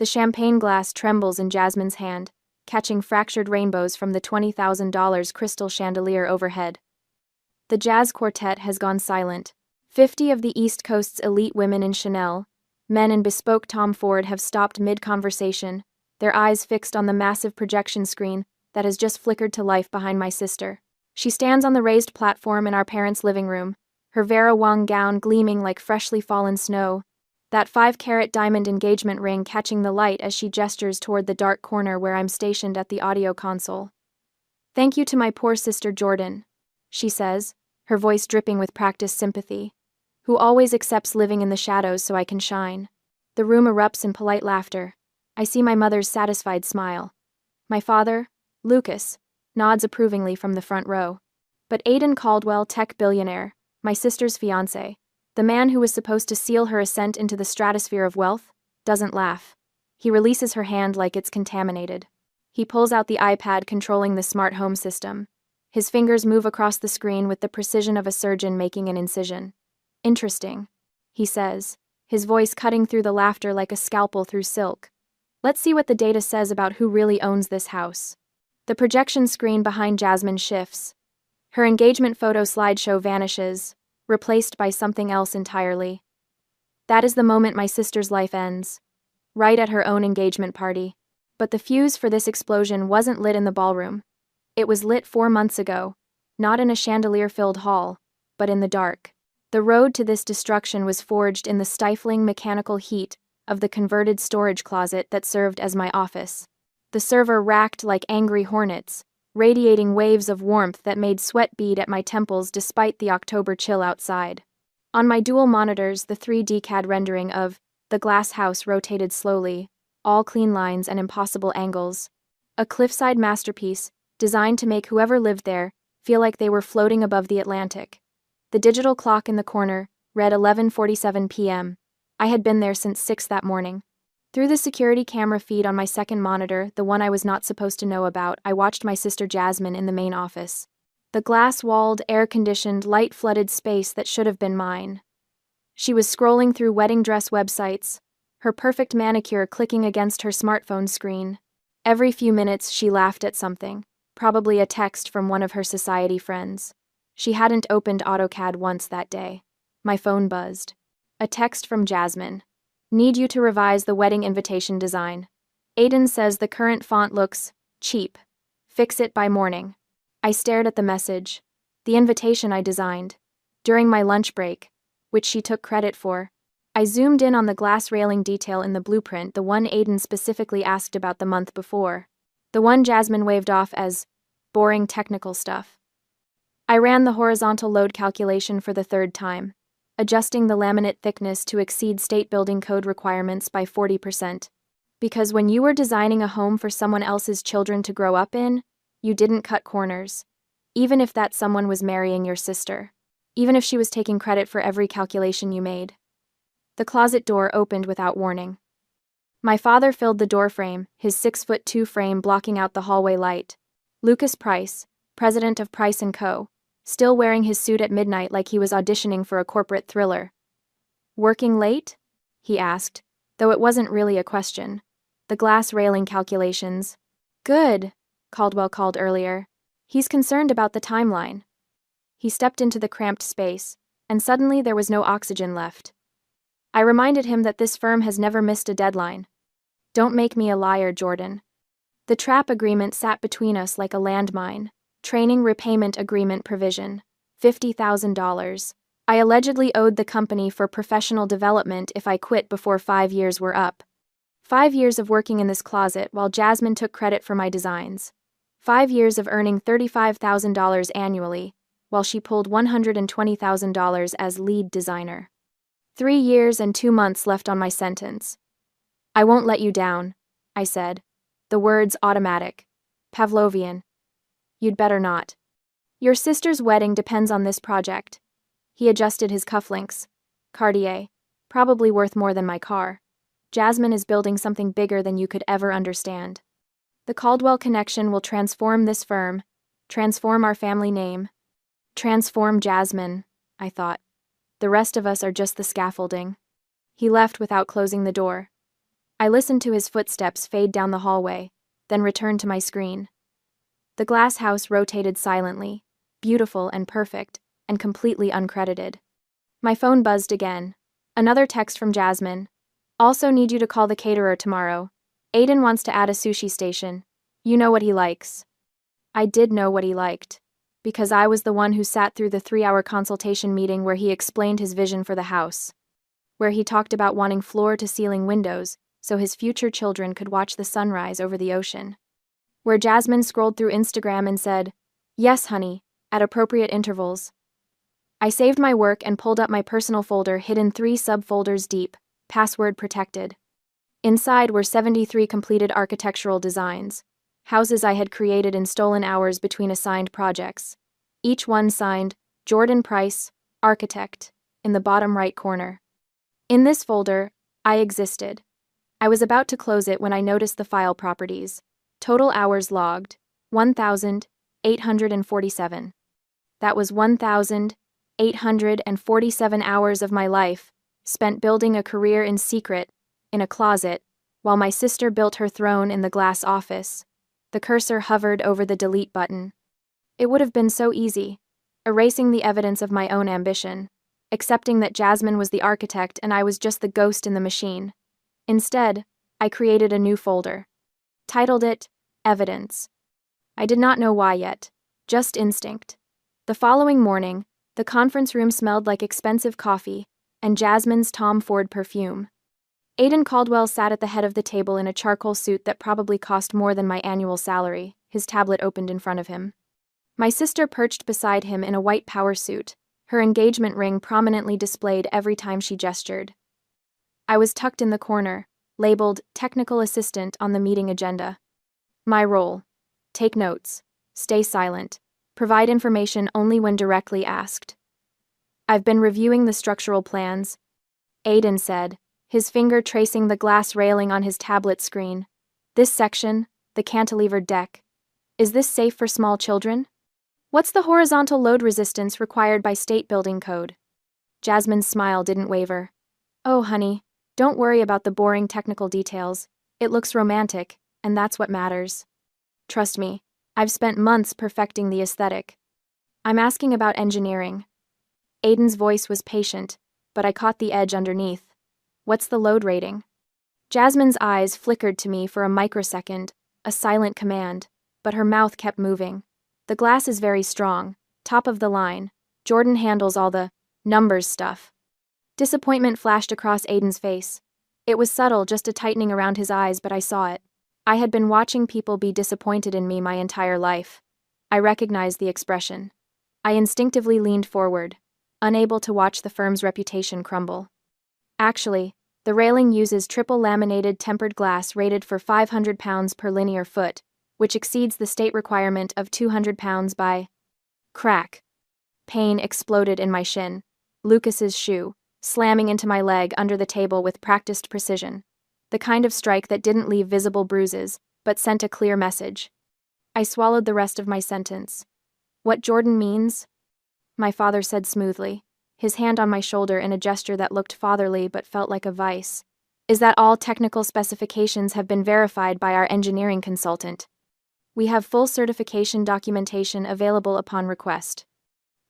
The champagne glass trembles in Jasmine's hand, catching fractured rainbows from the $20,000 crystal chandelier overhead. The jazz quartet has gone silent. 50 of the East Coast's elite women in Chanel, men in bespoke Tom Ford have stopped mid-conversation, their eyes fixed on the massive projection screen that has just flickered to life behind my sister. She stands on the raised platform in our parents' living room, her Vera Wang gown gleaming like freshly fallen snow, that 5-carat diamond engagement ring catching the light as she gestures toward the dark corner where I'm stationed at the audio console. "Thank you to my poor sister Jordan," she says, her voice dripping with practiced sympathy, "who always accepts living in the shadows so I can shine." The room erupts in polite laughter. I see my mother's satisfied smile. My father, Lucas, nods approvingly from the front row. But Aidan Caldwell, tech billionaire, my sister's fiancé, the man who was supposed to seal her ascent into the stratosphere of wealth, doesn't laugh. He releases her hand like it's contaminated. He pulls out the iPad controlling the smart home system. His fingers move across the screen with the precision of a surgeon making an incision. "Interesting," he says, his voice cutting through the laughter like a scalpel through silk. "Let's see what the data says about who really owns this house." The projection screen behind Jasmine shifts. Her engagement photo slideshow vanishes, replaced by something else entirely. That is the moment my sister's life ends. Right at her own engagement party. But the fuse for this explosion wasn't lit in the ballroom. It was lit 4 months ago, not in a chandelier-filled hall, but in the dark. The road to this destruction was forged in the stifling mechanical heat of the converted storage closet that served as my office. The server racked like angry hornets, radiating waves of warmth that made sweat bead at my temples despite the October chill outside. On my dual monitors, the 3D CAD rendering of the glass house rotated slowly, all clean lines and impossible angles. A cliffside masterpiece, designed to make whoever lived there feel like they were floating above the Atlantic. The digital clock in the corner read 11:47 p.m. I had been there since 6 that morning. Through the security camera feed on my second monitor, the one I was not supposed to know about, I watched my sister Jasmine in the main office. The glass-walled, air-conditioned, light-flooded space that should have been mine. She was scrolling through wedding dress websites, her perfect manicure clicking against her smartphone screen. Every few minutes she laughed at something, probably a text from one of her society friends. She hadn't opened AutoCAD once that day. My phone buzzed. A text from Jasmine. "Need you to revise the wedding invitation design. Aidan says the current font looks cheap. Fix it by morning." I stared at the message. The invitation I designed. During my lunch break, which she took credit for. I zoomed in on the glass railing detail in the blueprint, the one Aidan specifically asked about the month before. The one Jasmine waved off as boring technical stuff. I ran the horizontal load calculation for the 3rd time, adjusting the laminate thickness to exceed state building code requirements by 40%. Because when you were designing a home for someone else's children to grow up in, you didn't cut corners. Even if that someone was marrying your sister. Even if she was taking credit for every calculation you made. The closet door opened without warning. My father filled the doorframe, his 6'2" frame blocking out the hallway light. Lucas Price, president of Price & Co., still wearing his suit at midnight like he was auditioning for a corporate thriller. "Working late?" he asked, though it wasn't really a question. The glass railing calculations. "Good," Caldwell called earlier. "He's concerned about the timeline." He stepped into the cramped space, and suddenly there was no oxygen left. I reminded him that this firm has never missed a deadline. "Don't make me a liar, Jordan." The trap agreement sat between us like a landmine. Training repayment agreement provision. $50,000. I allegedly owed the company for professional development if I quit before 5 years were up. 5 years of working in this closet while Jasmine took credit for my designs. 5 years of earning $35,000 annually, while she pulled $120,000 as lead designer. 3 years and 2 months left on my sentence. "I won't let you down," I said. The words automatic. Pavlovian. "You'd better not. Your sister's wedding depends on this project." He adjusted his cufflinks. "Cartier. Probably worth more than my car. Jasmine is building something bigger than you could ever understand. The Caldwell connection will transform this firm, transform our family name. Transform Jasmine," I thought. "The rest of us are just the scaffolding." He left without closing the door. I listened to his footsteps fade down the hallway, then returned to my screen. The glass house rotated silently, beautiful and perfect, and completely uncredited. My phone buzzed again. Another text from Jasmine. Also need you to call the caterer tomorrow. Aiden wants to add a sushi station. You know what he likes. I did know what he liked, because I was the one who sat through the 3-hour consultation meeting where he explained his vision for the house, where he talked about wanting floor-to-ceiling windows so his future children could watch the sunrise over the ocean, where Jasmine scrolled through Instagram and said, "Yes, honey," at appropriate intervals. I saved my work and pulled up my personal folder hidden 3 subfolders deep, password protected. Inside were 73 completed architectural designs, houses I had created in stolen hours between assigned projects. Each one signed, Jordan Price, Architect, in the bottom right corner. In this folder, I existed. I was about to close it when I noticed the file properties. Total hours logged, 1,847. That was 1,847 hours of my life, spent building a career in secret, in a closet, while my sister built her throne in the glass office. The cursor hovered over the delete button. It would have been so easy, erasing the evidence of my own ambition, accepting that Jasmine was the architect and I was just the ghost in the machine. Instead, I created a new folder. Titled it, Evidence. I did not know why yet, just instinct. The following morning, the conference room smelled like expensive coffee and Jasmine's Tom Ford perfume. Aiden Caldwell sat at the head of the table in a charcoal suit that probably cost more than my annual salary, his tablet opened in front of him. My sister perched beside him in a white power suit, her engagement ring prominently displayed every time she gestured. I was tucked in the corner, labeled Technical Assistant on the meeting agenda. My role: take notes, stay silent, provide information only when directly asked. I've been reviewing the structural plans, Aiden said, his finger tracing the glass railing on his tablet screen. This section, the cantilevered deck. Is this safe for small children? What's the horizontal load resistance required by state building code? Jasmine's smile didn't waver. Oh, honey, don't worry about the boring technical details. It looks romantic, and that's what matters. Trust me, I've spent months perfecting the aesthetic. I'm asking about engineering. Aiden's voice was patient, but I caught the edge underneath. What's the load rating? Jasmine's eyes flickered to me for a microsecond, a silent command, but her mouth kept moving. The glass is very strong, top of the line. Jordan handles all the numbers stuff. Disappointment flashed across Aiden's face. It was subtle, just a tightening around his eyes, but I saw it. I had been watching people be disappointed in me my entire life. I recognized the expression. I instinctively leaned forward, unable to watch the firm's reputation crumble. Actually, the railing uses triple laminated tempered glass rated for 500 pounds per linear foot, which exceeds the state requirement of 200 pounds by... Crack. Pain exploded in my shin. Lucas's shoe, slamming into my leg under the table with practiced precision. The kind of strike that didn't leave visible bruises, but sent a clear message. I swallowed the rest of my sentence. What Jordan means? My father said smoothly, his hand on my shoulder in a gesture that looked fatherly but felt like a vice, is that all technical specifications have been verified by our engineering consultant. We have full certification documentation available upon request.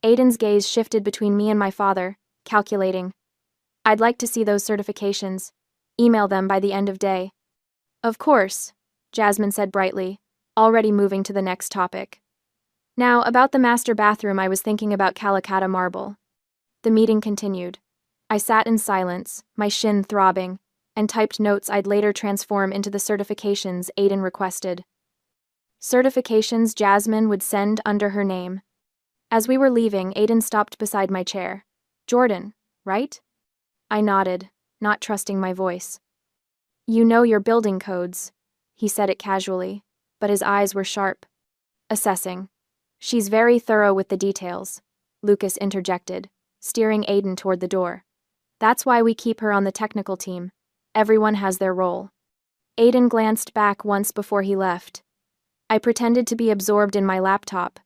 Aiden's gaze shifted between me and my father, calculating. I'd like to see those certifications. Email them by the end of day. Of course, Jasmine said brightly, already moving to the next topic. Now, about the master bathroom, I was thinking about Calicut marble. The meeting continued. I sat in silence, my shin throbbing, and typed notes I'd later transform into the certifications Aiden requested. Certifications Jasmine would send under her name. As we were leaving, Aiden stopped beside my chair. Jordan, right? I nodded, not trusting my voice. You know your building codes, he said it casually, but his eyes were sharp. Assessing. She's very thorough with the details, Lucas interjected, steering Aiden toward the door. That's why we keep her on the technical team. Everyone has their role. Aiden glanced back once before he left. I pretended to be absorbed in my laptop.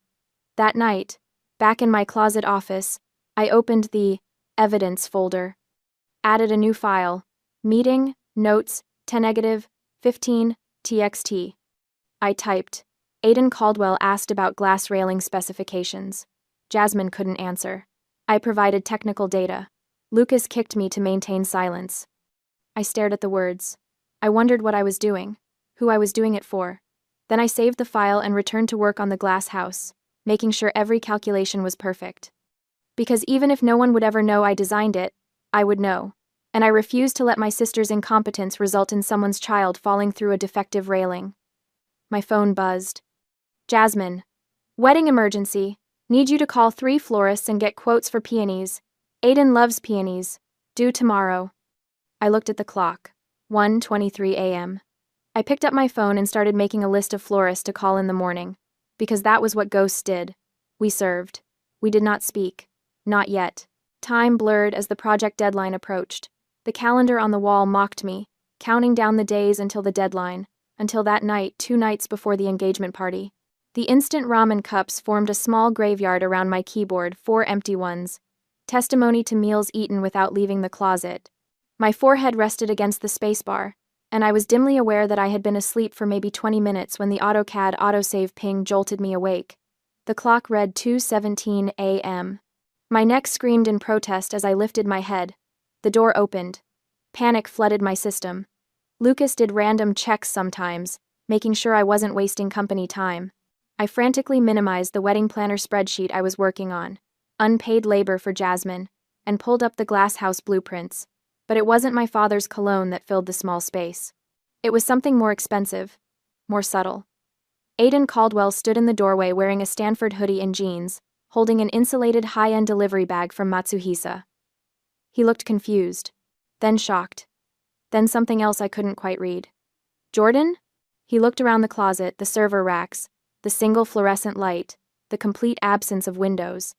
That night, back in my closet office, I opened the evidence folder. Added a new file, meeting, notes, 10 15 txt. I typed. Aiden Caldwell asked about glass railing specifications. Jasmine couldn't answer. I provided technical data. Lucas kicked me to maintain silence. I stared at the words. I wondered what I was doing, who I was doing it for. Then I saved the file and returned to work on the glass house, making sure every calculation was perfect. Because even if no one would ever know I designed it, I would know. And I refused to let my sister's incompetence result in someone's child falling through a defective railing. My phone buzzed. Jasmine. Wedding emergency. Need you to call 3 florists and get quotes for peonies. Aiden loves peonies. Due tomorrow. I looked at the clock. 1:23 a.m. I picked up my phone and started making a list of florists to call in the morning. Because that was what ghosts did. We served. We did not speak. Not yet. Time blurred as the project deadline approached. The calendar on the wall mocked me, counting down the days until the deadline, until that night, 2 nights before the engagement party. The instant ramen cups formed a small graveyard around my keyboard, 4 empty ones. Testimony to meals eaten without leaving the closet. My forehead rested against the spacebar, and I was dimly aware that I had been asleep for maybe 20 minutes when the AutoCAD autosave ping jolted me awake. The clock read 2:17 a.m. My neck screamed in protest as I lifted my head. The door opened. Panic flooded my system. Lucas did random checks sometimes, making sure I wasn't wasting company time. I frantically minimized the wedding planner spreadsheet I was working on, unpaid labor for Jasmine, and pulled up the glass house blueprints. But it wasn't my father's cologne that filled the small space. It was something more expensive, more subtle. Aiden Caldwell stood in the doorway wearing a Stanford hoodie and jeans, holding an insulated high-end delivery bag from Matsuhisa. He looked confused, then shocked, then something else I couldn't quite read. Jordan? He looked around the closet, the server racks, the single fluorescent light, the complete absence of windows.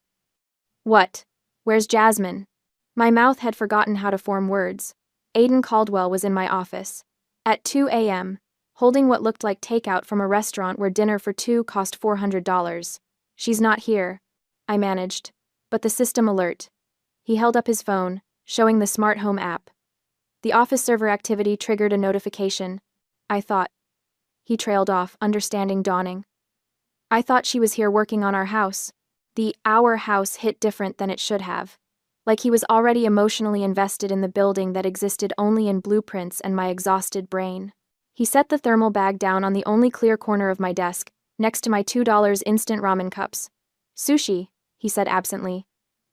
What? Where's Jasmine? My mouth had forgotten how to form words. Aiden Caldwell was in my office. At 2 a.m., holding what looked like takeout from a restaurant where dinner for 2 cost $400. She's not here, I managed. But the system alert. He held up his phone, showing the smart home app. The office server activity triggered a notification. I thought. He trailed off, understanding dawning. I thought she was here working on our house. Our house hit different than it should have. Like he was already emotionally invested in the building that existed only in blueprints and my exhausted brain. He set the thermal bag down on the only clear corner of my desk, next to my $2 instant ramen cups. Sushi, he said absently,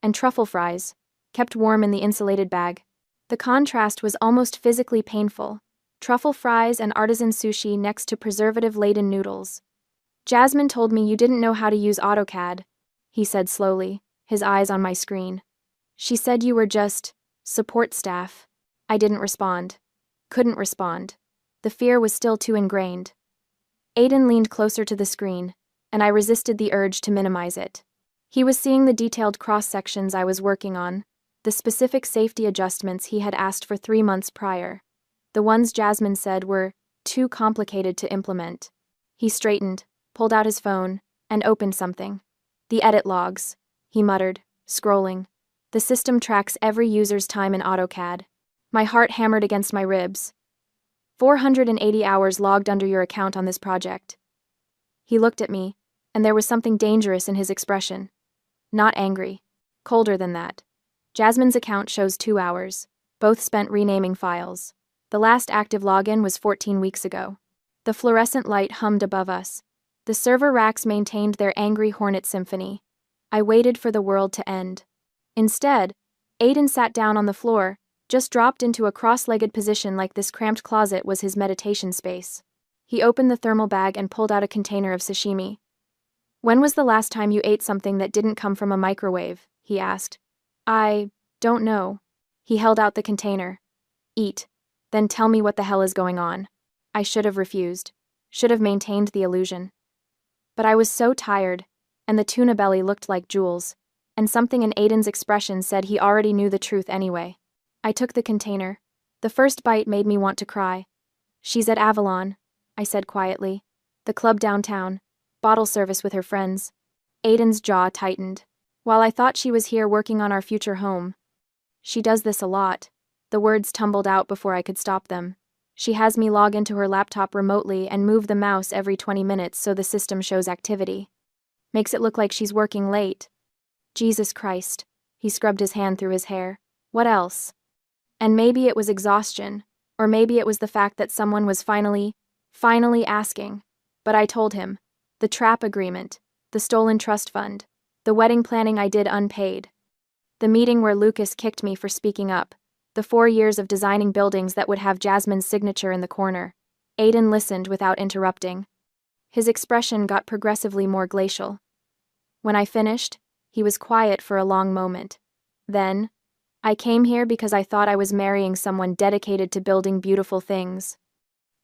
and truffle fries, kept warm in the insulated bag. The contrast was almost physically painful. Truffle fries and artisan sushi next to preservative-laden noodles. Jasmine told me you didn't know how to use AutoCAD, he said slowly, his eyes on my screen. She said you were just support staff. I didn't respond. Couldn't respond. The fear was still too ingrained. Aiden leaned closer to the screen, and I resisted the urge to minimize it. He was seeing the detailed cross-sections I was working on, the specific safety adjustments he had asked for 3 months prior. The ones Jasmine said were too complicated to implement. He straightened, pulled out his phone, and opened something. The edit logs, he muttered, scrolling. The system tracks every user's time in AutoCAD. My heart hammered against my ribs. 480 hours logged under your account on this project. He looked at me, and there was something dangerous in his expression. Not angry. Colder than that. Jasmine's account shows 2 hours, both spent renaming files. The last active login was 14 weeks ago. The fluorescent light hummed above us. The server racks maintained their angry hornet symphony. I waited for the world to end. Instead, Aiden sat down on the floor, just dropped into a cross-legged position like this cramped closet was his meditation space. He opened the thermal bag and pulled out a container of sashimi. When was the last time you ate something that didn't come from a microwave? He asked. I don't know. He held out the container. Eat. Then tell me what the hell is going on. I should have refused. Should have maintained the illusion. But I was so tired, and the tuna belly looked like jewels, and something in Aiden's expression said he already knew the truth anyway. I took the container. The first bite made me want to cry. She's at Avalon, I said quietly. The club downtown. Bottle service with her friends. Aiden's jaw tightened. While I thought she was here working on our future home. She does this a lot. The words tumbled out before I could stop them. She has me log into her laptop remotely and move the mouse every 20 minutes so the system shows activity. Makes it look like she's working late. Jesus Christ. He scrubbed his hand through his hair. What else? And maybe it was exhaustion, or maybe it was the fact that someone was finally asking. But I told him. The trap agreement, the stolen trust fund, the wedding planning I did unpaid. The meeting where Lucas kicked me for speaking up, the 4 years of designing buildings that would have Jasmine's signature in the corner. Aiden listened without interrupting. His expression got progressively more glacial. When I finished, he was quiet for a long moment. Then, I came here because I thought I was marrying someone dedicated to building beautiful things.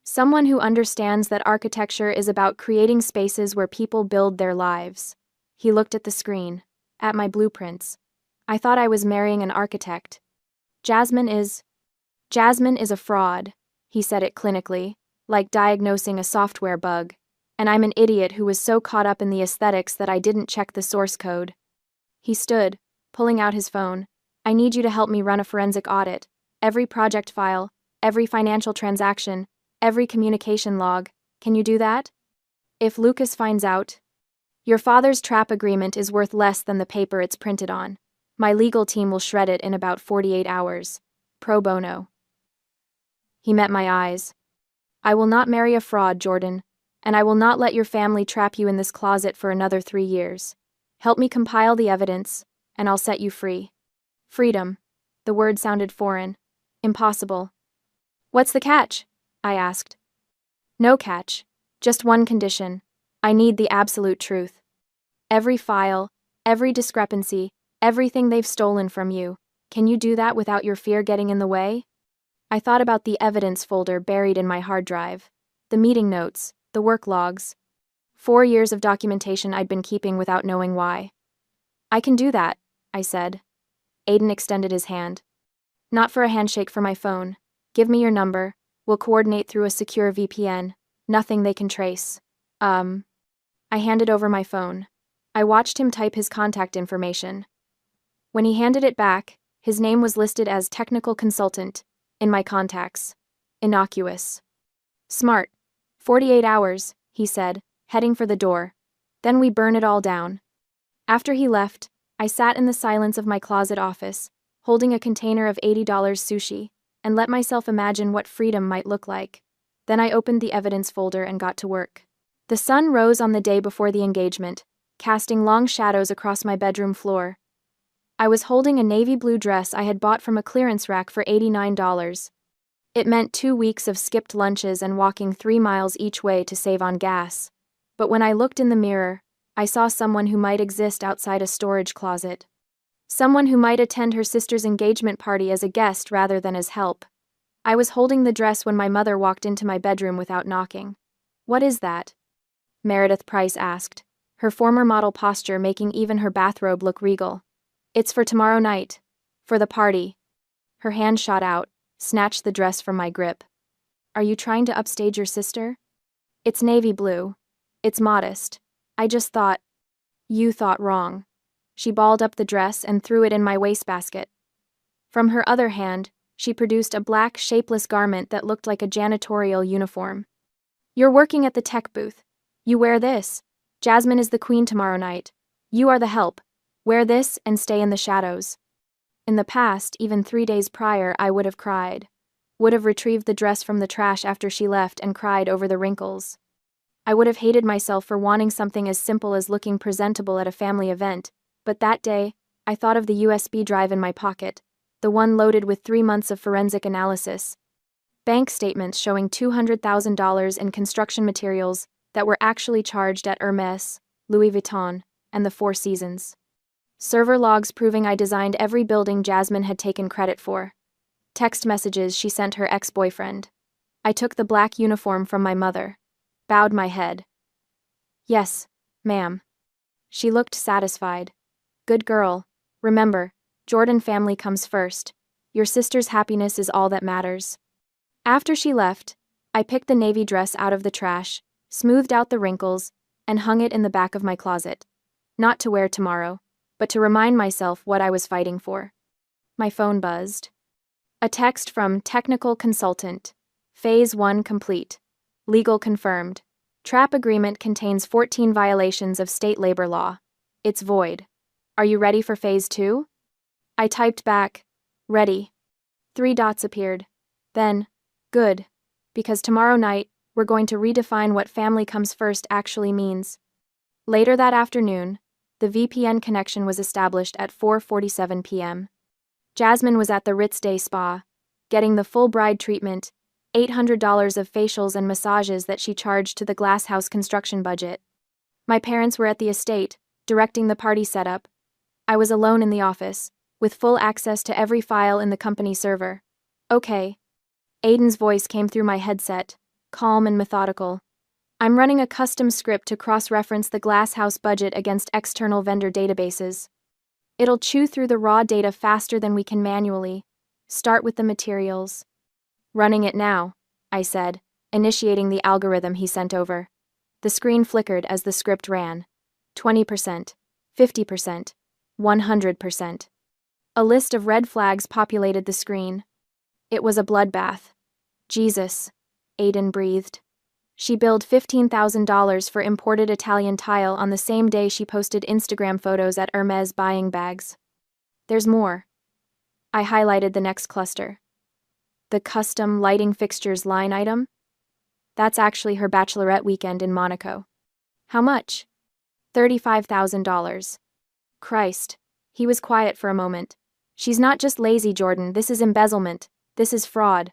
Someone who understands that architecture is about creating spaces where people build their lives. He looked at the screen, at my blueprints. I thought I was marrying an architect. Jasmine is a fraud, he said it clinically, like diagnosing a software bug. And I'm an idiot who was so caught up in the aesthetics that I didn't check the source code. He stood, pulling out his phone. I need you to help me run a forensic audit. Every project file, every financial transaction, every communication log. Can you do that? If Lucas finds out, your father's trap agreement is worth less than the paper it's printed on. My legal team will shred it in about 48 hours. Pro bono. He met my eyes. I will not marry a fraud, Jordan, and I will not let your family trap you in this closet for another 3 years. Help me compile the evidence, and I'll set you free. Freedom. The word sounded foreign. Impossible. What's the catch? I asked. No catch. Just one condition. I need the absolute truth. Every file, every discrepancy, everything they've stolen from you. Can you do that without your fear getting in the way? I thought about the evidence folder buried in my hard drive. The meeting notes, the work logs. 4 years of documentation I'd been keeping without knowing why. I can do that, I said. Aiden extended his hand. Not for a handshake for my phone. Give me your number. We'll coordinate through a secure VPN. Nothing they can trace. I handed over my phone. I watched him type his contact information. When he handed it back, his name was listed as technical consultant in my contacts. Innocuous. Smart. 48 hours, he said, heading for the door. Then we burn it all down. After he left, I sat in the silence of my closet office, holding a container of $80 sushi, and let myself imagine what freedom might look like. Then I opened the evidence folder and got to work. The sun rose on the day before the engagement, casting long shadows across my bedroom floor. I was holding a navy blue dress I had bought from a clearance rack for $89. It meant 2 weeks of skipped lunches and walking 3 miles each way to save on gas. But when I looked in the mirror, I saw someone who might exist outside a storage closet. Someone who might attend her sister's engagement party as a guest rather than as help. I was holding the dress when my mother walked into my bedroom without knocking. What is that? Meredith Price asked, her former model posture making even her bathrobe look regal. It's for tomorrow night. For the party. Her hand shot out, snatched the dress from my grip. Are you trying to upstage your sister? It's navy blue. It's modest. I just thought. You thought wrong. She balled up the dress and threw it in my wastebasket. From her other hand, she produced a black, shapeless garment that looked like a janitorial uniform. You're working at the tech booth. You wear this. Jasmine is the queen tomorrow night. You are the help. Wear this and stay in the shadows. In the past, even 3 days prior, I would have cried. Would have retrieved the dress from the trash after she left and cried over the wrinkles. I would have hated myself for wanting something as simple as looking presentable at a family event, but that day, I thought of the USB drive in my pocket, the one loaded with 3 months of forensic analysis. Bank statements showing $200,000 in construction materials that were actually charged at Hermès, Louis Vuitton, and the Four Seasons. Server logs proving I designed every building Jasmine had taken credit for. Text messages she sent her ex-boyfriend. I took the black uniform from my mother. Bowed my head. Yes, ma'am. She looked satisfied. Good girl. Remember, Jordan family comes first. Your sister's happiness is all that matters. After she left, I picked the navy dress out of the trash, smoothed out the wrinkles, and hung it in the back of my closet. Not to wear tomorrow, but to remind myself what I was fighting for. My phone buzzed. A text from technical consultant. Phase 1 complete. Legal confirmed. Trap agreement contains 14 violations of state labor law. It's void. Are you ready for Phase 2? I typed back, ready. 3 dots appeared. Then, good. Because tomorrow night, we're going to redefine what family comes first actually means. Later that afternoon, the VPN connection was established at 4:47 p.m. Jasmine was at the Ritz Day Spa, getting the full bride treatment, $800 of facials and massages that she charged to the glass house construction budget. My parents were at the estate, directing the party setup. I was alone in the office, with full access to every file in the company server. Okay. Aiden's voice came through my headset, calm and methodical. I'm running a custom script to cross-reference the glass house budget against external vendor databases. It'll chew through the raw data faster than we can manually. Start with the materials. Running it now, I said, initiating the algorithm he sent over. The screen flickered as the script ran. 20%, 50%, 100%. A list of red flags populated the screen. It was a bloodbath. Jesus, Aiden breathed. She billed $15,000 for imported Italian tile on the same day she posted Instagram photos at Hermes buying bags. There's more. I highlighted the next cluster. The custom lighting fixtures line item? That's actually her bachelorette weekend in Monaco. How much? $35,000. Christ. He was quiet for a moment. She's not just lazy, Jordan, this is embezzlement. This is fraud.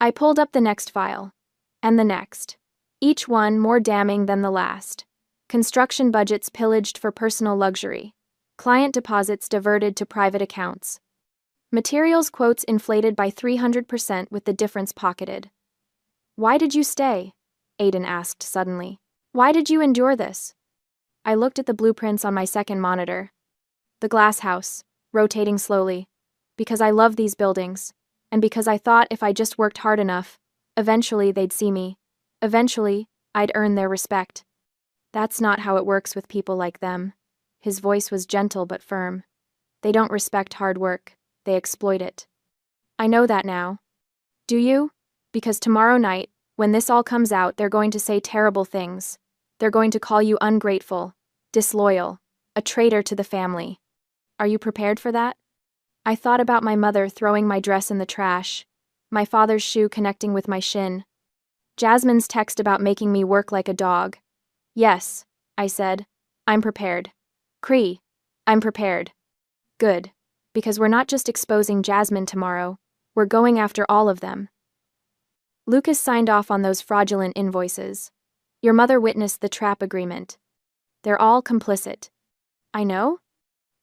I pulled up the next file. And the next. Each one more damning than the last. Construction budgets pillaged for personal luxury. Client deposits diverted to private accounts. Materials quotes inflated by 300% with the difference pocketed. Why did you stay? Aiden asked suddenly. Why did you endure this? I looked at the blueprints on my second monitor. The glass house, rotating slowly. Because I love these buildings. And because I thought if I just worked hard enough, eventually they'd see me. Eventually, I'd earn their respect. That's not how it works with people like them. His voice was gentle but firm. They don't respect hard work. They exploit it. I know that now. Do you? Because tomorrow night, when this all comes out, they're going to say terrible things. They're going to call you ungrateful, disloyal, a traitor to the family. Are you prepared for that? I thought about my mother throwing my dress in the trash, my father's shoe connecting with my shin, Jasmine's text about making me work like a dog. Yes, I said. I'm prepared. Cree, I'm prepared. Good. Because we're not just exposing Jasmine tomorrow, we're going after all of them. Lucas signed off on those fraudulent invoices. Your mother witnessed the trap agreement. They're all complicit. I know?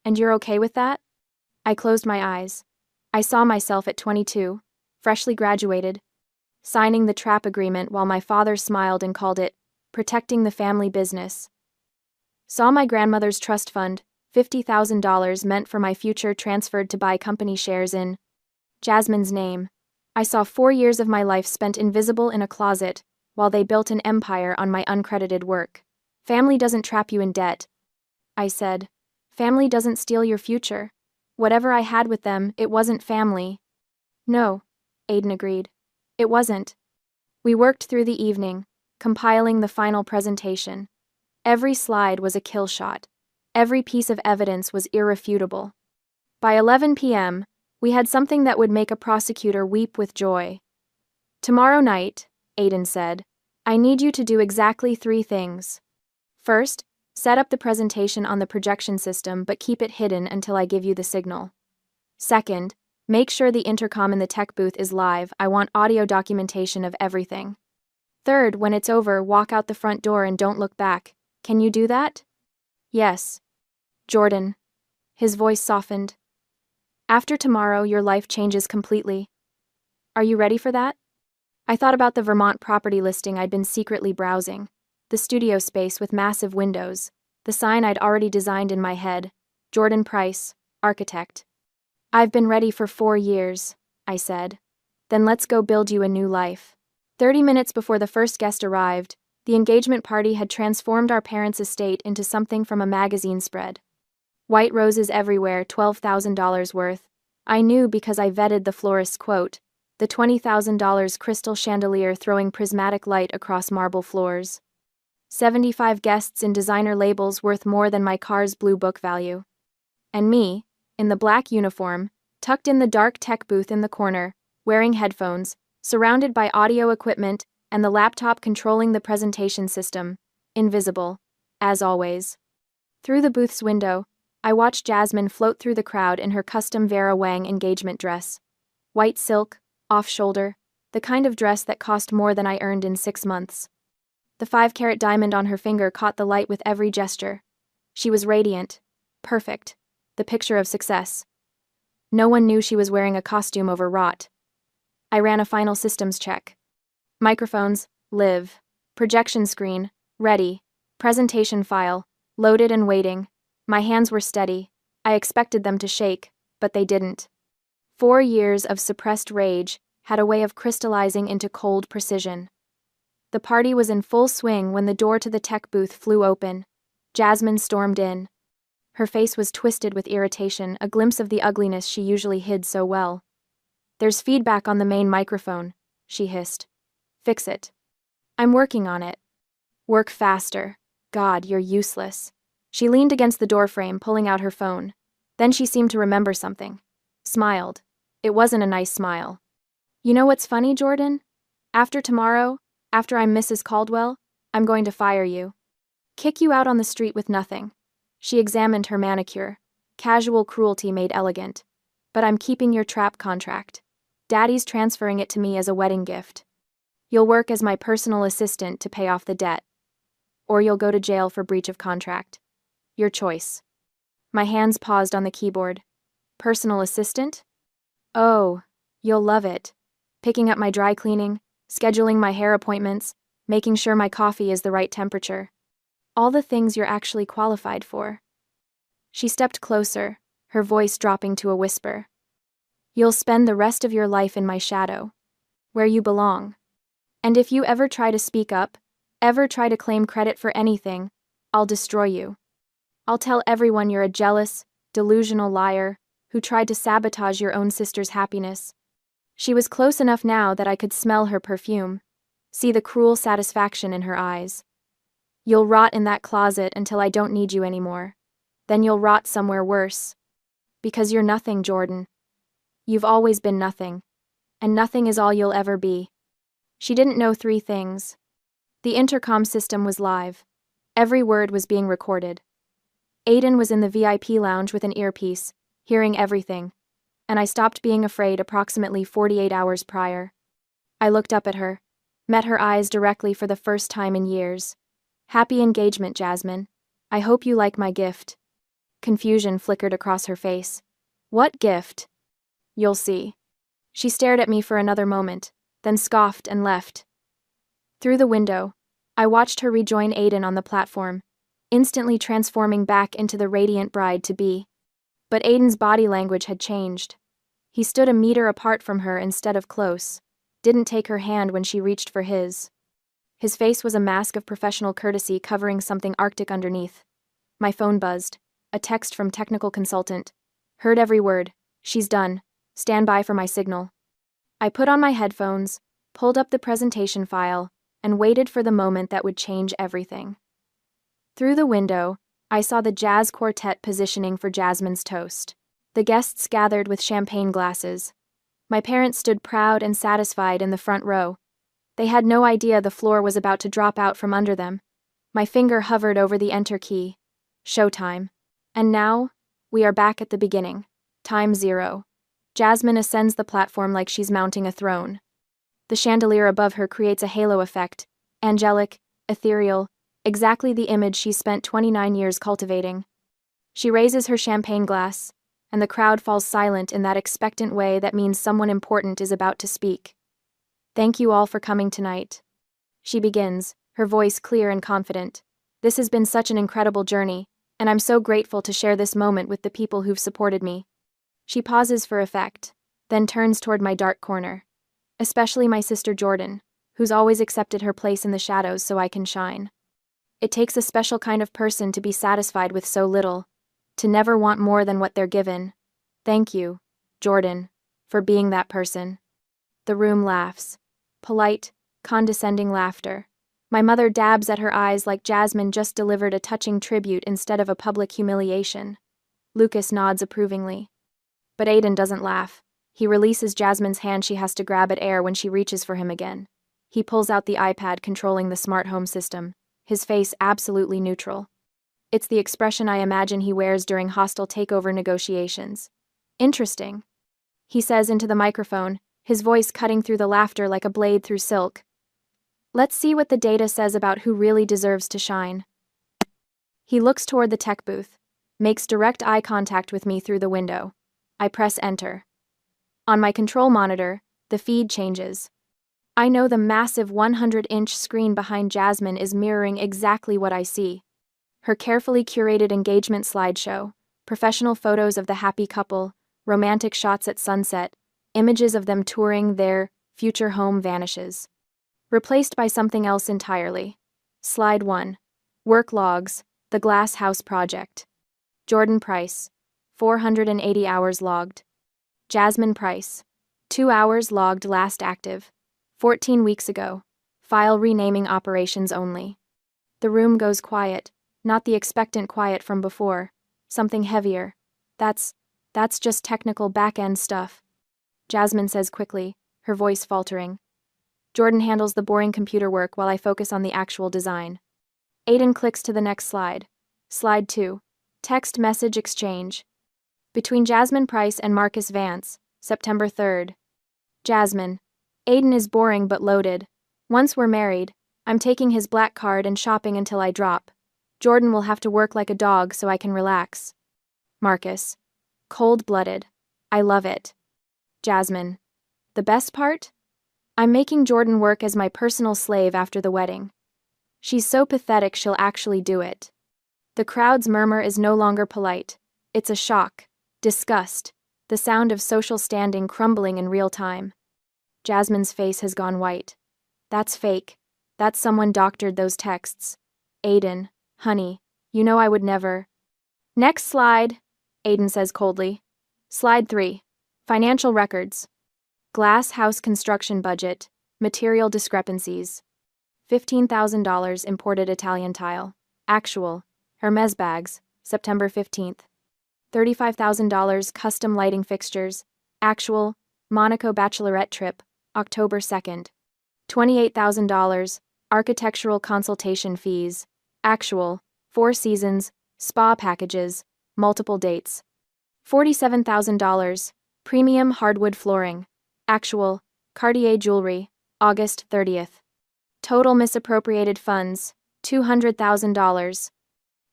And you're okay with that? I closed my eyes. I saw myself at 22, freshly graduated, signing the trap agreement while my father smiled and called it, protecting the family business. Saw my grandmother's trust fund, $50,000 meant for my future transferred to buy company shares in Jasmine's name. I saw 4 years of my life spent invisible in a closet, while they built an empire on my uncredited work. Family doesn't trap you in debt. I said. Family doesn't steal your future. Whatever I had with them, it wasn't family. No, Aiden agreed. It wasn't. We worked through the evening, compiling the final presentation. Every slide was a kill shot. Every piece of evidence was irrefutable. By 11 p.m., we had something that would make a prosecutor weep with joy. Tomorrow night, Aiden said, I need you to do exactly 3 things. First, set up the presentation on the projection system but keep it hidden until I give you the signal. Second, make sure the intercom in the tech booth is live. I want audio documentation of everything. Third, when it's over, walk out the front door and don't look back. Can you do that? Yes. Jordan. His voice softened. After tomorrow, your life changes completely. Are you ready for that? I thought about the Vermont property listing I'd been secretly browsing. The studio space with massive windows. The sign I'd already designed in my head. Jordan Price, architect. I've been ready for 4 years, I said. Then let's go build you a new life. 30 minutes before the first guest arrived, the engagement party had transformed our parents' estate into something from a magazine spread. White roses everywhere, $12,000 worth. I knew because I vetted the florist's quote. the $20,000 crystal chandelier throwing prismatic light across marble floors. 75 guests in designer labels worth more than my car's blue book value. And me, in the black uniform, tucked in the dark tech booth in the corner, wearing headphones, surrounded by audio equipment and the laptop controlling the presentation system, invisible, as always. Through the booth's window, I watched Jasmine float through the crowd in her custom Vera Wang engagement dress. White silk, off-shoulder, the kind of dress that cost more than I earned in 6 months. The 5-carat diamond on her finger caught the light with every gesture. She was radiant, perfect, the picture of success. No one knew she was wearing a costume overwrought. I ran a final systems check. Microphones, live. Projection screen, ready. Presentation file, loaded and waiting. My hands were steady. I expected them to shake, but they didn't. 4 years of suppressed rage had a way of crystallizing into cold precision. The party was in full swing when the door to the tech booth flew open. Jasmine stormed in. Her face was twisted with irritation, a glimpse of the ugliness she usually hid so well. "There's feedback on the main microphone," she hissed. "Fix it." "I'm working on it." "Work faster. God, you're useless." She leaned against the doorframe, pulling out her phone. Then she seemed to remember something. Smiled. It wasn't a nice smile. "You know what's funny, Jordan? After tomorrow, after I'm Mrs. Caldwell, I'm going to fire you. Kick you out on the street with nothing." She examined her manicure. Casual cruelty made elegant. "But I'm keeping your trap contract. Daddy's transferring it to me as a wedding gift. You'll work as my personal assistant to pay off the debt. Or you'll go to jail for breach of contract. Your choice." My hands paused on the keyboard. Personal assistant? Oh, you'll love it. Picking up my dry cleaning, scheduling my hair appointments, making sure my coffee is the right temperature. All the things you're actually qualified for. She stepped closer, her voice dropping to a whisper. "You'll spend the rest of your life in my shadow, where you belong. And if you ever try to speak up, ever try to claim credit for anything, I'll destroy you. I'll tell everyone you're a jealous, delusional liar who tried to sabotage your own sister's happiness." She was close enough now that I could smell her perfume, see the cruel satisfaction in her eyes. "You'll rot in that closet until I don't need you anymore. Then you'll rot somewhere worse. Because you're nothing, Jordan. You've always been nothing. And nothing is all you'll ever be." She didn't know 3 things. The intercom system was live. Every word was being recorded. Aiden was in the VIP lounge with an earpiece, hearing everything, and I stopped being afraid approximately 48 hours prior. I looked up at her, met her eyes directly for the first time in years. "Happy engagement, Jasmine. I hope you like my gift." Confusion flickered across her face. "What gift?" "You'll see." She stared at me for another moment, then scoffed and left. Through the window, I watched her rejoin Aiden on the platform, instantly transforming back into the radiant bride-to-be. But Aiden's body language had changed. He stood a meter apart from her instead of close, didn't take her hand when she reached for his. His face was a mask of professional courtesy covering something arctic underneath. My phone buzzed. A text from technical consultant. "Heard every word. She's done. Stand by for my signal." I put on my headphones, pulled up the presentation file, and waited for the moment that would change everything. Through the window, I saw the jazz quartet positioning for Jasmine's toast. The guests gathered with champagne glasses. My parents stood proud and satisfied in the front row. They had no idea the floor was about to drop out from under them. My finger hovered over the enter key. Showtime. And now, we are back at the beginning. Time 0. Jasmine ascends the platform like she's mounting a throne. The chandelier above her creates a halo effect, angelic, ethereal, exactly the image she spent 29 years cultivating. She raises her champagne glass, and the crowd falls silent in that expectant way that means someone important is about to speak. "Thank you all for coming tonight." She begins, her voice clear and confident. "This has been such an incredible journey, and I'm so grateful to share this moment with the people who've supported me." She pauses for effect, then turns toward my dark corner. Especially my sister Jordan, who's always accepted her place in the shadows so I can shine. It takes a special kind of person to be satisfied with so little, to never want more than what they're given. Thank you, Jordan, for being that person. The room laughs. Polite, condescending laughter. My mother dabs at her eyes like Jasmine just delivered a touching tribute instead of a public humiliation. Lucas nods approvingly. But Aiden doesn't laugh. He releases Jasmine's hand. She has to grab at air when she reaches for him again. He pulls out the iPad controlling the smart home system, his face absolutely neutral. It's the expression I imagine he wears during hostile takeover negotiations. Interesting, he says into the microphone, his voice cutting through the laughter like a blade through silk. Let's see what the data says about who really deserves to shine. He looks toward the tech booth, makes direct eye contact with me through the window. I press enter. On my control monitor, the feed changes. I know the massive 100-inch screen behind Jasmine is mirroring exactly what I see. Her carefully curated engagement slideshow, professional photos of the happy couple, romantic shots at sunset, images of them touring their future home vanishes. Replaced by something else entirely. Slide 1. Work logs, the Glass House Project. Jordan Price, 480 hours logged. Jasmine Price, 2 hours logged last active. 14 weeks ago. File renaming operations only. The room goes quiet, not the expectant quiet from before. Something heavier. That's just technical back-end stuff. Jasmine says quickly, her voice faltering. Jordan handles the boring computer work while I focus on the actual design. Aiden clicks to the next slide. Slide 2. Text message exchange. Between Jasmine Price and Marcus Vance, September 3rd. Jasmine. Aiden is boring but loaded. Once we're married, I'm taking his black card and shopping until I drop. Jordan will have to work like a dog so I can relax. Marcus. Cold-blooded. I love it. Jasmine. The best part? I'm making Jordan work as my personal slave after the wedding. She's so pathetic she'll actually do it. The crowd's murmur is no longer polite. It's a shock, disgust, the sound of social standing crumbling in real time. Jasmine's face has gone white. That's fake. That's someone doctored those texts. Aiden, honey, you know I would never. Next slide, Aiden says coldly. Slide 3. Financial records. Glass house construction budget. Material discrepancies. $15,000 imported Italian tile. Actual. Hermes bags. September 15th. $35,000 custom lighting fixtures. Actual. Monaco bachelorette trip. October 2nd. $28,000 architectural consultation fees. Actual. 4 seasons. Spa packages. Multiple dates. $47,000 premium hardwood flooring. Actual. Cartier jewelry. August 30th. Total misappropriated funds. $200,000.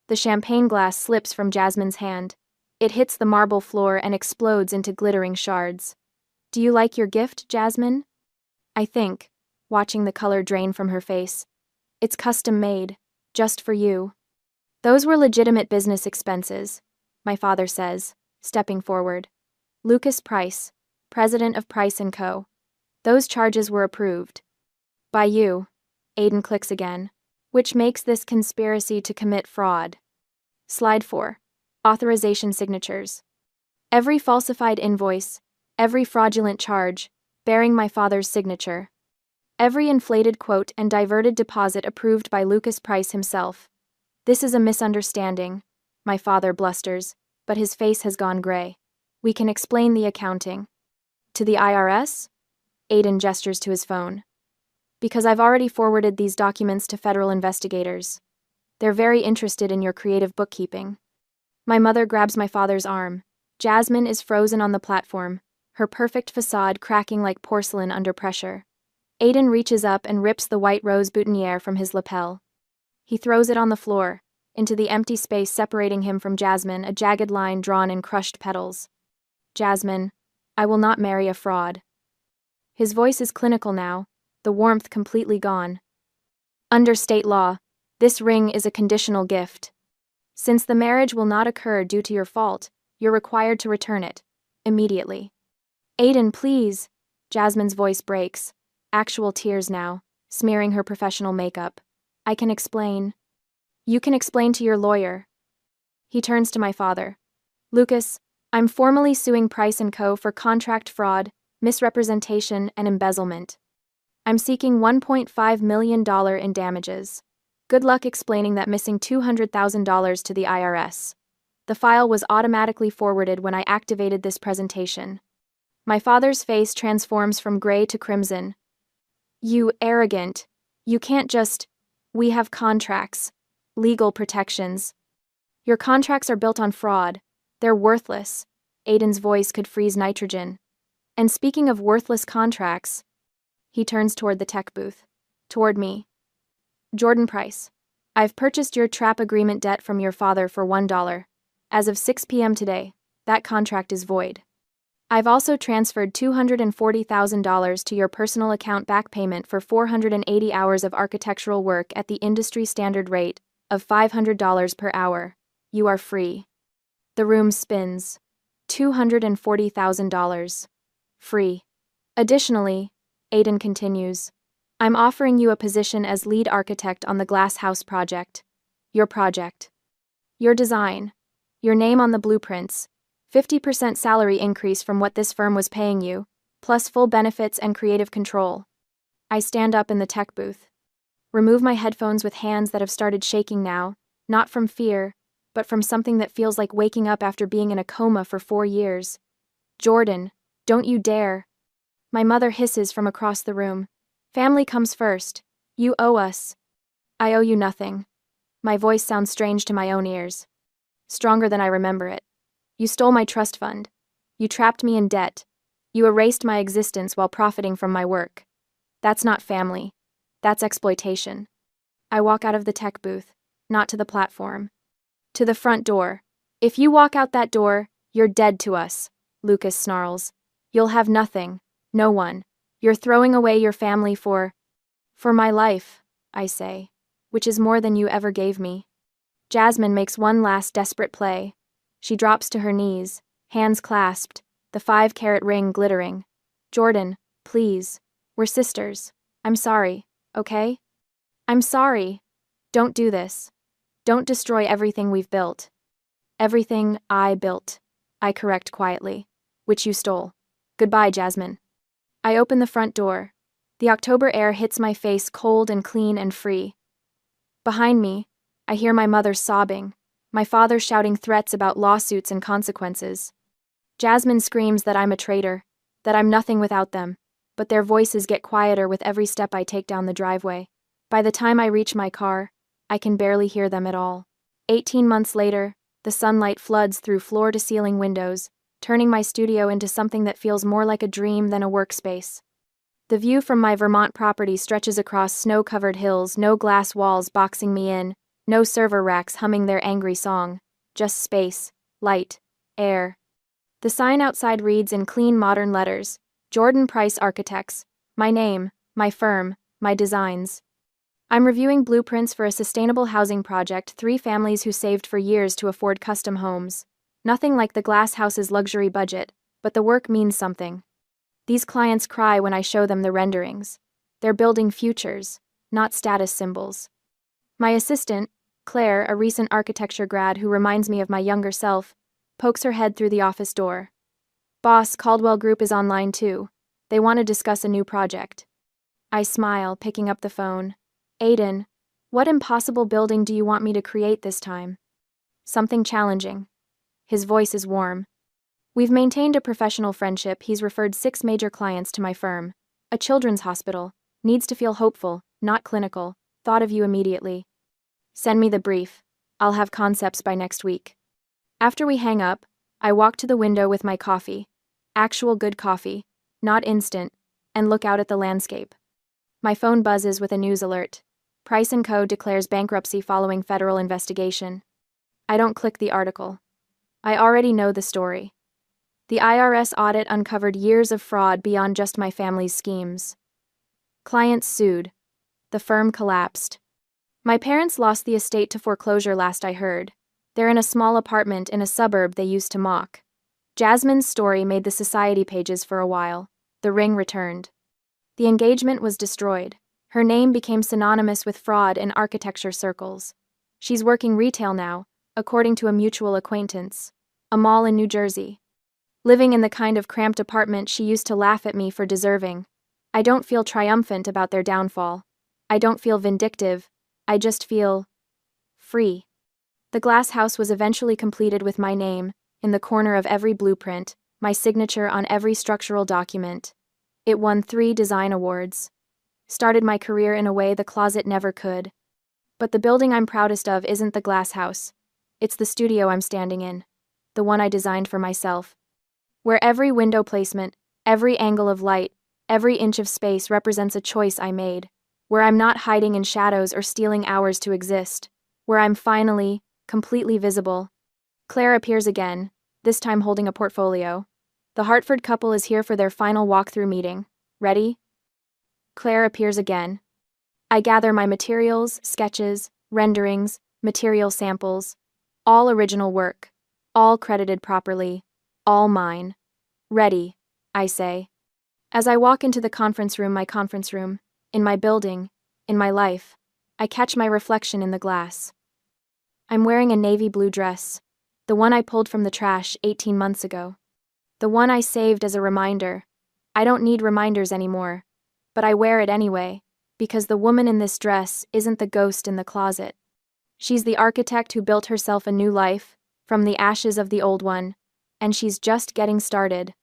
The champagne glass slips from Jasmine's hand. It hits the marble floor and explodes into glittering shards. Do you like your gift, Jasmine? I think, watching the color drain from her face. It's custom made, just for you. Those were legitimate business expenses, my father says, stepping forward. Lucas Price, president of Price & Co. Those charges were approved. By you, Aiden clicks again, which makes this conspiracy to commit fraud. Slide 4. Authorization signatures. Every falsified invoice, every fraudulent charge, bearing my father's signature. Every inflated quote and diverted deposit approved by Lucas Price himself. This is a misunderstanding, my father blusters, but his face has gone gray. We can explain the accounting. To the IRS? Aiden gestures to his phone. Because I've already forwarded these documents to federal investigators. They're very interested in your creative bookkeeping. My mother grabs my father's arm. Jasmine is frozen on the platform, her perfect facade cracking like porcelain under pressure. Aiden reaches up and rips the white rose boutonniere from his lapel. He throws it on the floor, into the empty space separating him from Jasmine, a jagged line drawn in crushed petals. Jasmine, I will not marry a fraud. His voice is clinical now, the warmth completely gone. Under state law, this ring is a conditional gift. Since the marriage will not occur due to your fault, you're required to return it, immediately. Aiden, please. Jasmine's voice breaks, actual tears now, smearing her professional makeup. I can explain. You can explain to your lawyer. He turns to my father. Lucas, I'm formally suing Price & Co. for contract fraud, misrepresentation, and embezzlement. I'm seeking $1.5 million in damages. Good luck explaining that missing $200,000 to the IRS. The file was automatically forwarded when I activated this presentation. My father's face transforms from gray to crimson. You arrogant. You can't just. We have contracts. Legal protections. Your contracts are built on fraud. They're worthless. Aiden's voice could freeze nitrogen. And speaking of worthless contracts, he turns toward the tech booth. Toward me. Jordan Price. I've purchased your trap agreement debt from your father for $1. As of 6 p.m. today, that contract is void. I've also transferred $240,000 to your personal account back payment for 480 hours of architectural work at the industry standard rate of $500 per hour. You are free. The room spins. $240,000. Free. Additionally, Aiden continues, I'm offering you a position as lead architect on the Glass House project. Your project. Your design. Your name on the blueprints. 50% salary increase from what this firm was paying you, plus full benefits and creative control. I stand up in the tech booth. Remove my headphones with hands that have started shaking now, not from fear, but from something that feels like waking up after being in a coma for 4 years. Jordan, don't you dare. My mother hisses from across the room. Family comes first. You owe us. I owe you nothing. My voice sounds strange to my own ears. Stronger than I remember it. You stole my trust fund. You trapped me in debt. You erased my existence while profiting from my work. That's not family. That's exploitation. I walk out of the tech booth, not to the platform. To the front door. If you walk out that door, you're dead to us, Lucas snarls. You'll have nothing. No one. You're throwing away your family for my life, I say, which is more than you ever gave me. Jasmine makes one last desperate play. She drops to her knees, hands clasped, the 5-carat ring glittering. Jordan, please. We're sisters. I'm sorry, okay? I'm sorry. Don't do this. Don't destroy everything we've built. Everything I built, I correct quietly, which you stole. Goodbye, Jasmine. I open the front door. The October air hits my face cold and clean and free. Behind me, I hear my mother sobbing, my father shouting threats about lawsuits and consequences. Jasmine screams that I'm a traitor, that I'm nothing without them, but their voices get quieter with every step I take down the driveway. By the time I reach my car, I can barely hear them at all. 18 months later, the sunlight floods through floor-to-ceiling windows, turning my studio into something that feels more like a dream than a workspace. The view from my Vermont property stretches across snow-covered hills, no glass walls boxing me in, no server racks humming their angry song, just space, light, air. The sign outside reads in clean modern letters, Jordan Price Architects, my name, my firm, my designs. I'm reviewing blueprints for a sustainable housing project, 3 families who saved for years to afford custom homes. Nothing like the Glass House's luxury budget, but the work means something. These clients cry when I show them the renderings. They're building futures, not status symbols. My assistant, Claire, a recent architecture grad who reminds me of my younger self, pokes her head through the office door. Boss, Caldwell Group is online too. They want to discuss a new project. I smile, picking up the phone. Aiden, what impossible building do you want me to create this time? Something challenging. His voice is warm. We've maintained a professional friendship. He's referred 6 major clients to my firm. A children's hospital. Needs to feel hopeful, not clinical. Thought of you immediately. Send me the brief. I'll have concepts by next week. After we hang up, I walk to the window with my coffee. Actual good coffee, not instant, and look out at the landscape. My phone buzzes with a news alert. Price & Co. declares bankruptcy following federal investigation. I don't click the article. I already know the story. The IRS audit uncovered years of fraud beyond just my family's schemes. Clients sued. The firm collapsed. My parents lost the estate to foreclosure last I heard. They're in a small apartment in a suburb they used to mock. Jasmine's story made the society pages for a while. The ring returned. The engagement was destroyed. Her name became synonymous with fraud in architecture circles. She's working retail now, according to a mutual acquaintance. A mall in New Jersey. living in the kind of cramped apartment she used to laugh at me for deserving. I don't feel triumphant about their downfall. I don't feel vindictive. I just feel free. The glass house was eventually completed with my name, in the corner of every blueprint, my signature on every structural document. It won 3 design awards. Started my career in a way the closet never could. But the building I'm proudest of isn't the glass house. It's the studio I'm standing in. The one I designed for myself. Where every window placement, every angle of light, every inch of space represents a choice I made. Where I'm not hiding in shadows or stealing hours to exist. Where I'm finally, completely visible. Claire appears again, this time holding a portfolio. The Hartford couple is here for their final walkthrough meeting. Ready? Claire appears again. I gather my materials, sketches, renderings, material samples. All original work. All credited properly. All mine. Ready, I say. As I walk into the conference room, in my building, in my life, I catch my reflection in the glass. I'm wearing a navy blue dress, the one I pulled from the trash 18 months ago. The one I saved as a reminder. I don't need reminders anymore, but I wear it anyway, because the woman in this dress isn't the ghost in the closet. She's the architect who built herself a new life, from the ashes of the old one, and she's just getting started.